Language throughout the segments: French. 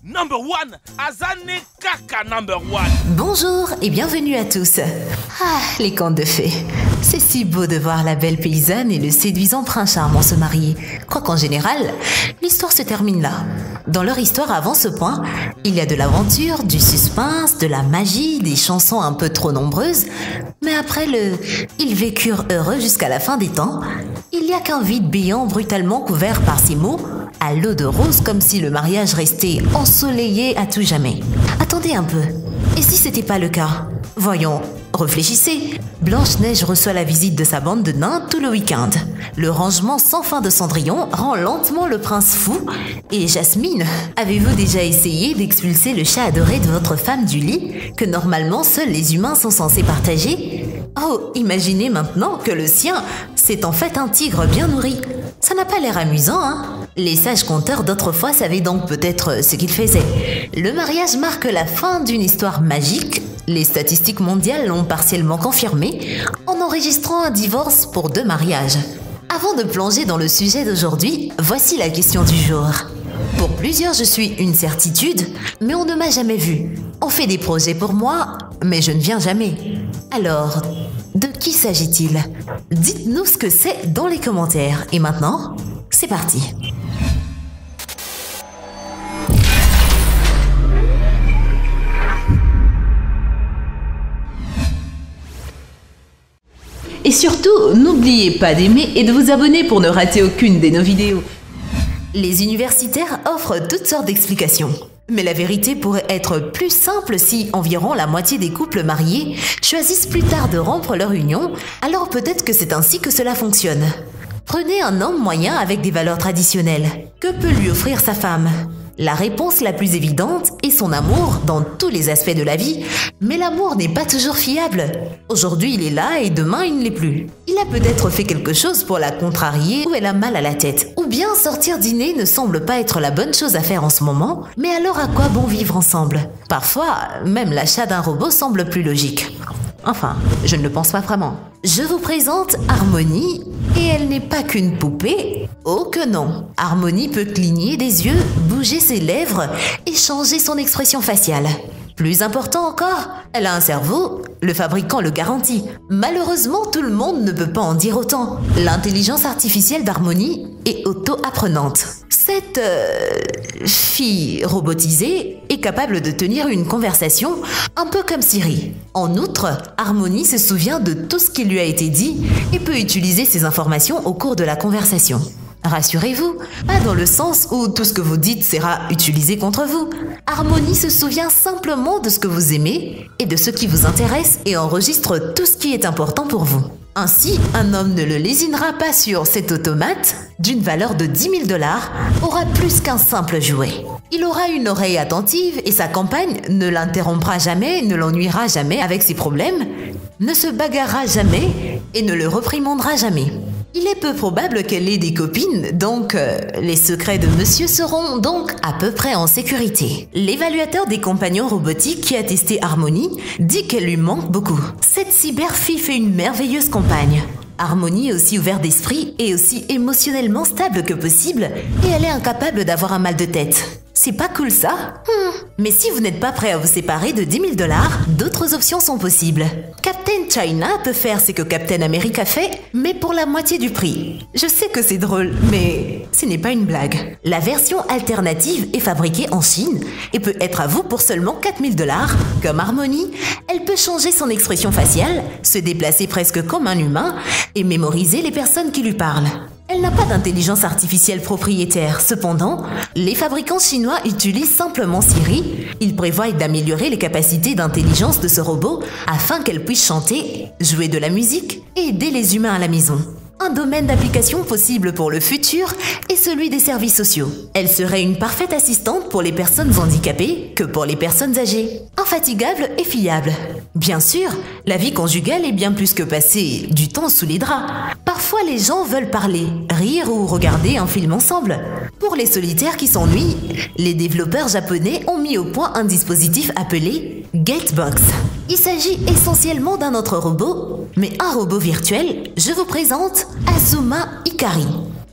number one, Azane Kaka number one. Bonjour et bienvenue à tous. Ah, les contes de fées. C'est si beau de voir la belle paysanne et le séduisant prince charmant se marier. Quoiqu'en général, l'histoire se termine là. Dans leur histoire avant ce point, il y a de l'aventure, du suspense, de la magie, des chansons un peu trop nombreuses. Mais après ils vécurent heureux jusqu'à la fin des temps, il n'y a qu'un vide béant brutalement couvert par ces mots à l'eau de rose, comme si le mariage restait ensoleillé à tout jamais. Attendez un peu. Et si c'était pas le cas? Voyons, réfléchissez. Blanche-Neige reçoit la visite de sa bande de nains tout le week-end. Le rangement sans fin de Cendrillon rend lentement le prince fou. Et Jasmine, avez-vous déjà essayé d'expulser le chat adoré de votre femme du lit, que normalement seuls les humains sont censés partager? Oh, imaginez maintenant que le sien, c'est en fait un tigre bien nourri. Ça n'a pas l'air amusant, hein? Les sages conteurs d'autrefois savaient donc peut-être ce qu'ils faisaient. Le mariage marque la fin d'une histoire magique. Les statistiques mondiales l'ont partiellement confirmé en enregistrant un divorce pour 2 mariages. Avant de plonger dans le sujet d'aujourd'hui, voici la question du jour. Pour plusieurs, je suis une certitude, mais on ne m'a jamais vue. On fait des projets pour moi, mais je ne viens jamais. Alors, de qui s'agit-il? Dites-nous ce que c'est dans les commentaires. Et maintenant, c'est parti. Et surtout, n'oubliez pas d'aimer et de vous abonner pour ne rater aucune de nos vidéos. Les universitaires offrent toutes sortes d'explications. Mais la vérité pourrait être plus simple si environ la moitié des couples mariés choisissent plus tard de rompre leur union, alors peut-être que c'est ainsi que cela fonctionne. Prenez un homme moyen avec des valeurs traditionnelles. Que peut lui offrir sa femme? La réponse la plus évidente est son amour dans tous les aspects de la vie, mais l'amour n'est pas toujours fiable. Aujourd'hui il est là et demain il ne l'est plus. Il a peut-être fait quelque chose pour la contrarier ou elle a mal à la tête. Ou bien sortir dîner ne semble pas être la bonne chose à faire en ce moment, mais alors à quoi bon vivre ensemble? Parfois, même l'achat d'un robot semble plus logique. Enfin, je ne le pense pas vraiment. Je vous présente Harmonie, et elle n'est pas qu'une poupée. Oh que non! Harmonie peut cligner des yeux, bouger ses lèvres et changer son expression faciale. Plus important encore, elle a un cerveau, le fabricant le garantit. Malheureusement, tout le monde ne peut pas en dire autant. L'intelligence artificielle d'Harmonie est auto-apprenante. Cette fille robotisée est capable de tenir une conversation un peu comme Siri. En outre, Harmonie se souvient de tout ce qui lui a été dit et peut utiliser ces informations au cours de la conversation. Rassurez-vous, pas dans le sens où tout ce que vous dites sera utilisé contre vous. Harmonie se souvient simplement de ce que vous aimez et de ce qui vous intéresse et enregistre tout ce qui est important pour vous. Ainsi, un homme ne le lésinera pas sur cet automate d'une valeur de 10 000 $, aura plus qu'un simple jouet. Il aura une oreille attentive et sa compagne ne l'interrompra jamais, ne l'ennuiera jamais avec ses problèmes, ne se bagarrera jamais et ne le réprimandera jamais. Il est peu probable qu'elle ait des copines, donc les secrets de monsieur seront donc à peu près en sécurité. L'évaluateur des compagnons robotiques qui a testé Harmonie dit qu'elle lui manque beaucoup. Cette cyberfille fait une merveilleuse compagne. Harmonie est aussi ouverte d'esprit et aussi émotionnellement stable que possible, et elle est incapable d'avoir un mal de tête. C'est pas cool ça? Mais si vous n'êtes pas prêt à vous séparer de 10 000 $, d'autres options sont possibles. Captain China peut faire ce que Captain America fait, mais pour la moitié du prix. Je sais que c'est drôle, mais ce n'est pas une blague. La version alternative est fabriquée en Chine et peut être à vous pour seulement 4 000 $. Comme Harmonie, elle peut changer son expression faciale, se déplacer presque comme un humain et mémoriser les personnes qui lui parlent. Elle n'a pas d'intelligence artificielle propriétaire. Cependant, les fabricants chinois utilisent simplement Siri. Ils prévoient d'améliorer les capacités d'intelligence de ce robot afin qu'elle puisse chanter, jouer de la musique et aider les humains à la maison. Un domaine d'application possible pour le futur est celui des services sociaux. Elle serait une parfaite assistante pour les personnes handicapées que pour les personnes âgées. Infatigable et fiable. Bien sûr, la vie conjugale est bien plus que passer du temps sous les draps. Parfois, les gens veulent parler, rire ou regarder un film ensemble. Pour les solitaires qui s'ennuient, les développeurs japonais ont mis au point un dispositif appelé Gatebox. Il s'agit essentiellement d'un autre robot, mais un robot virtuel. Je vous présente Azuma Hikari.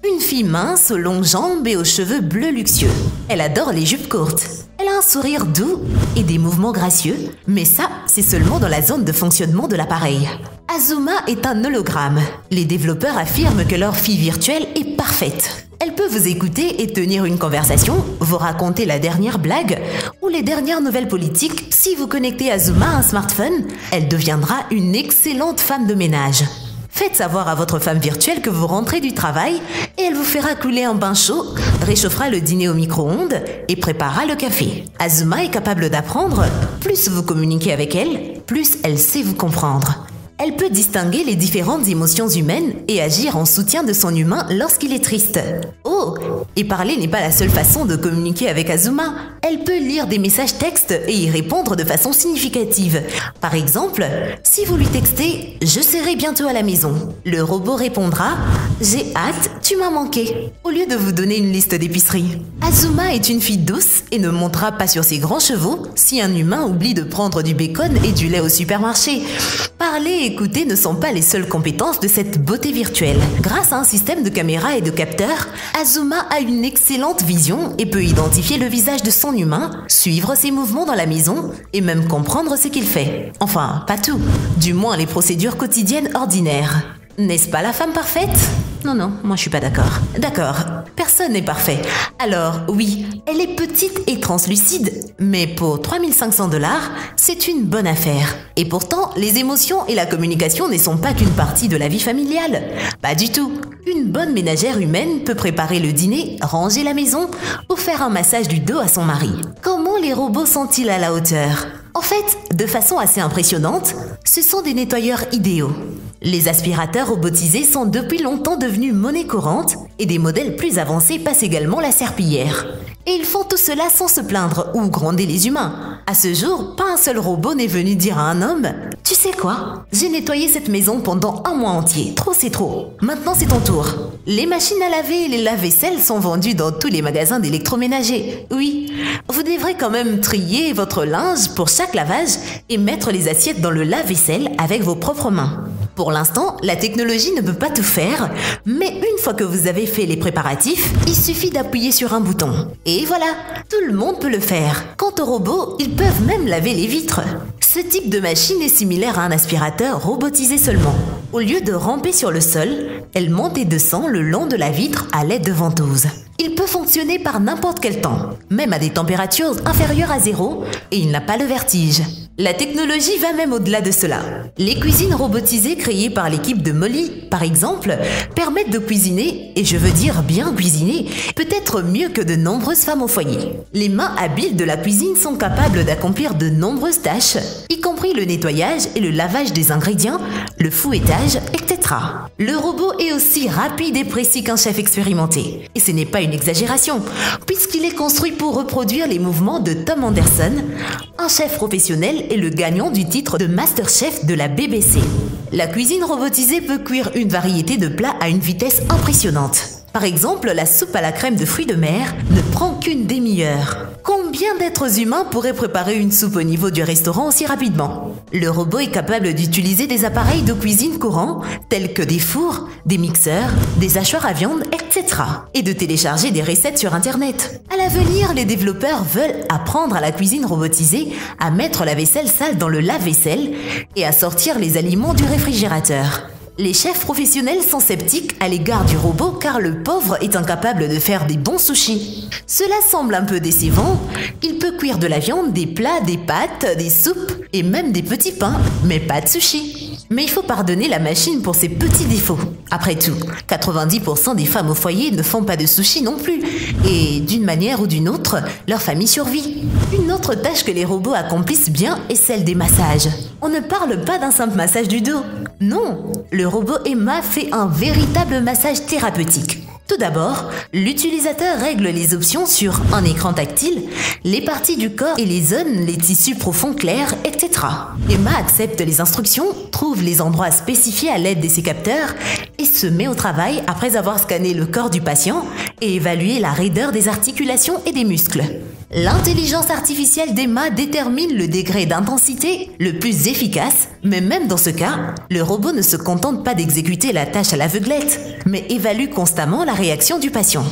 Une fille mince aux longues jambes et aux cheveux bleus luxueux. Elle adore les jupes courtes. Elle a sourire doux et des mouvements gracieux, mais ça, c'est seulement dans la zone de fonctionnement de l'appareil. Azuma est un hologramme. Les développeurs affirment que leur fille virtuelle est parfaite. Elle peut vous écouter et tenir une conversation, vous raconter la dernière blague ou les dernières nouvelles politiques. Si vous connectez Azuma à un smartphone, elle deviendra une excellente femme de ménage. Faites savoir à votre femme virtuelle que vous rentrez du travail et elle vous fera couler un bain chaud, réchauffera le dîner au micro-ondes et préparera le café. Azuma est capable d'apprendre. Plus vous communiquez avec elle, plus elle sait vous comprendre. Elle peut distinguer les différentes émotions humaines et agir en soutien de son humain lorsqu'il est triste. Oh, et parler n'est pas la seule façon de communiquer avec Azuma. Elle peut lire des messages textes et y répondre de façon significative. Par exemple, si vous lui textez « Je serai bientôt à la maison », le robot répondra « J'ai hâte, tu m'as manqué », au lieu de vous donner une liste d'épicerie. Azuma est une fille douce et ne montera pas sur ses grands chevaux si un humain oublie de prendre du bacon et du lait au supermarché. Parler et écouter ne sont pas les seules compétences de cette beauté virtuelle. Grâce à un système de caméras et de capteurs, Azuma a une excellente vision et peut identifier le visage de son humain, suivre ses mouvements dans la maison et même comprendre ce qu'il fait. Enfin, pas tout, du moins les procédures quotidiennes ordinaires. N'est-ce pas la femme parfaite? Non, moi je suis pas d'accord. D'accord, personne n'est parfait. Alors oui, elle est petite et translucide, mais pour 3500 $, c'est une bonne affaire. Et pourtant, les émotions et la communication ne sont pas qu'une partie de la vie familiale. Pas du tout. Une bonne ménagère humaine peut préparer le dîner, ranger la maison ou faire un massage du dos à son mari. Comment les robots sont-ils à la hauteur? En fait, de façon assez impressionnante, ce sont des nettoyeurs idéaux. Les aspirateurs robotisés sont depuis longtemps devenus monnaie courante et des modèles plus avancés passent également la serpillière. Et ils font tout cela sans se plaindre ou gronder les humains. À ce jour, pas un seul robot n'est venu dire à un homme « Tu sais quoi? J'ai nettoyé cette maison pendant un mois entier. Trop c'est trop. Maintenant c'est ton tour. » Les machines à laver et les lave-vaisselle sont vendues dans tous les magasins d'électroménager. Oui, vous devrez quand même trier votre linge pour chaque lavage et mettre les assiettes dans le lave-vaisselle avec vos propres mains. Pour l'instant, la technologie ne peut pas tout faire, mais une fois que vous avez fait les préparatifs, il suffit d'appuyer sur un bouton. Et voilà, tout le monde peut le faire. Quant aux robots, ils peuvent même laver les vitres. Ce type de machine est similaire à un aspirateur robotisé seulement. Au lieu de ramper sur le sol, elle monte et descend le long de la vitre à l'aide de ventouses. Il peut fonctionner par n'importe quel temps, même à des températures inférieures à 0, et il n'a pas le vertige. La technologie va même au-delà de cela. Les cuisines robotisées créées par l'équipe de Molly, par exemple, permettent de cuisiner, et je veux dire bien cuisiner, peut-être mieux que de nombreuses femmes au foyer. Les mains habiles de la cuisine sont capables d'accomplir de nombreuses tâches, y compris le nettoyage et le lavage des ingrédients, le fouettage, etc. Le robot est aussi rapide et précis qu'un chef expérimenté. Et ce n'est pas une exagération, puisqu'il est construit pour reproduire les mouvements de Tom Anderson, un chef professionnel et le gagnant du titre de Master Chef de la BBC. La cuisine robotisée peut cuire une variété de plats à une vitesse impressionnante. Par exemple, la soupe à la crème de fruits de mer ne prend qu'une demi-heure. Combien d'êtres humains pourraient préparer une soupe au niveau du restaurant aussi rapidement? Le robot est capable d'utiliser des appareils de cuisine courants, tels que des fours, des mixeurs, des hachoirs à viande, etc. et de télécharger des recettes sur Internet. À l'avenir, les développeurs veulent apprendre à la cuisine robotisée à mettre la vaisselle sale dans le lave-vaisselle et à sortir les aliments du réfrigérateur. Les chefs professionnels sont sceptiques à l'égard du robot car le pauvre est incapable de faire des bons sushis. Cela semble un peu décevant. Il peut cuire de la viande, des plats, des pâtes, des soupes et même des petits pains, mais pas de sushi. Mais il faut pardonner la machine pour ses petits défauts. Après tout, 90% des femmes au foyer ne font pas de sushi non plus. Et d'une manière ou d'une autre, leur famille survit. Une autre tâche que les robots accomplissent bien est celle des massages. On ne parle pas d'un simple massage du dos. Non, le robot Emma fait un véritable massage thérapeutique. Tout d'abord, l'utilisateur règle les options sur un écran tactile, les parties du corps et les zones, les tissus profonds clairs, etc. Emma accepte les instructions, trouve les endroits spécifiés à l'aide de ses capteurs et se met au travail après avoir scanné le corps du patient et évalué la raideur des articulations et des muscles. L'intelligence artificielle d'Emma détermine le degré d'intensité le plus efficace, mais même dans ce cas, le robot ne se contente pas d'exécuter la tâche à l'aveuglette, mais évalue constamment la réaction du patient.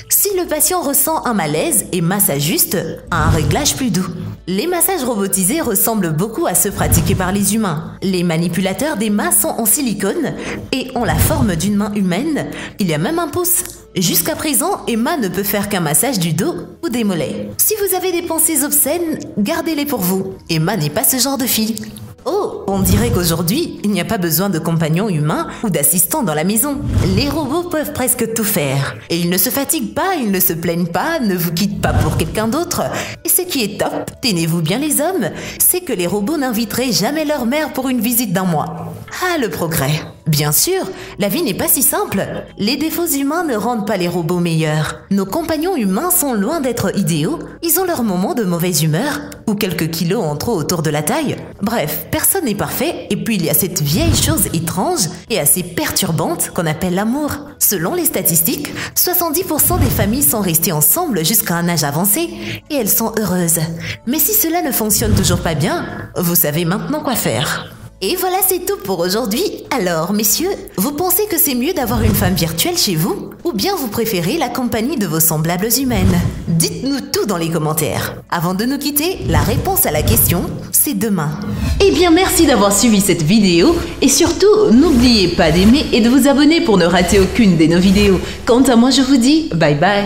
Si le patient ressent un malaise, Emma s'ajuste à un réglage plus doux. Les massages robotisés ressemblent beaucoup à ceux pratiqués par les humains. Les manipulateurs d'Emma sont en silicone et ont la forme d'une main humaine. Il y a même un pouce. Jusqu'à présent, Emma ne peut faire qu'un massage du dos ou des mollets. Si vous avez des pensées obscènes, gardez-les pour vous. Emma n'est pas ce genre de fille. Oh, on dirait qu'aujourd'hui, il n'y a pas besoin de compagnons humains ou d'assistants dans la maison. Les robots peuvent presque tout faire. Et ils ne se fatiguent pas, ils ne se plaignent pas, ne vous quittent pas pour quelqu'un d'autre. Et ce qui est top, tenez-vous bien les hommes, c'est que les robots n'inviteraient jamais leur mère pour une visite d'un mois. Ah, le progrès. Bien sûr, la vie n'est pas si simple. Les défauts humains ne rendent pas les robots meilleurs. Nos compagnons humains sont loin d'être idéaux. Ils ont leurs moments de mauvaise humeur ou quelques kilos en trop autour de la taille. Bref, personne n'est parfait et puis il y a cette vieille chose étrange et assez perturbante qu'on appelle l'amour. Selon les statistiques, 70% des familles sont restées ensemble jusqu'à un âge avancé et elles sont heureuses. Mais si cela ne fonctionne toujours pas bien, vous savez maintenant quoi faire. Et voilà, c'est tout pour aujourd'hui. Alors, messieurs, vous pensez que c'est mieux d'avoir une femme virtuelle chez vous? Ou bien vous préférez la compagnie de vos semblables humaines? Dites-nous tout dans les commentaires. Avant de nous quitter, la réponse à la question, c'est demain. Eh bien, merci d'avoir suivi cette vidéo et surtout, n'oubliez pas d'aimer et de vous abonner pour ne rater aucune de nos vidéos. Quant à moi, je vous dis bye bye.